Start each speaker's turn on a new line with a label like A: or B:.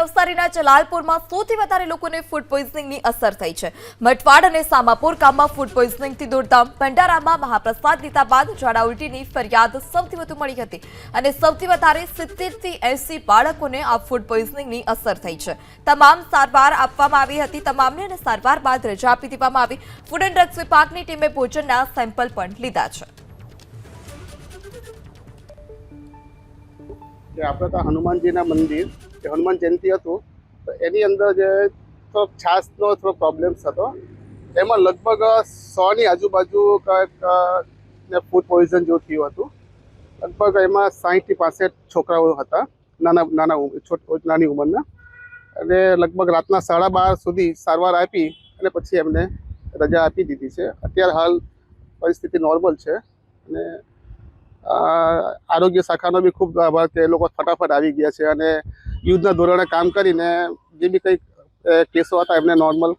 A: નવસારીના જલાલપુરમાં સૌથી વધારે લોકોને ફૂડ પોઈઝનિંગની અસર થઈ છે। મટવાડ અને સામાપુર ગામમાં ફૂડ પોઈઝનિંગથી દોડધામ ભંડારામાં મહાપ્રસાદ લીધા બાદ ઝાડા ઉલટીની ફરિયાદ સૌથી વધુ મળી હતી અને સૌથી વધારે 70 થી 80 બાળકોને આ ફૂડ પોઈઝનિંગની અસર થઈ છે। તમામ સારવાર આપવામાં આવી હતી। તમામને અને સારવાર બાદ રજા આપી દેવામાં આવી। ફૂડ એન્ડ ડ્રગ્સ વિભાગની ટીમે ભોજનના સેમ્પલ પણ લીધા છે।
B: આપણે તો હનુમાનજીના મંદિર હનુમાન જયંતિ હતું તો એની અંદર જે થોડોક છાશનો થોડો પ્રોબ્લેમ્સ હતો એમાં લગભગ 100ની આજુબાજુ કંઈક ફૂડ પોઈઝન જેવું થયું હતું। લગભગ એમાં 60 થી 65 છોકરાઓ હતા નાની ઉંમરના અને લગભગ રાતના 12:30 સુધી સારવાર આપી અને પછી એમને રજા આપી દીધી છે। અત્યારે હાલ પરિસ્થિતિ નોર્મલ છે અને આરોગ્ય શાખાનો બી ખૂબ આભાર કે એ લોકો ફટાફટ આવી ગયા છે અને યુદ્ધના ધોરણે કામ કરીને જે બી કંઈક કેસો હતા એમને નોર્મલ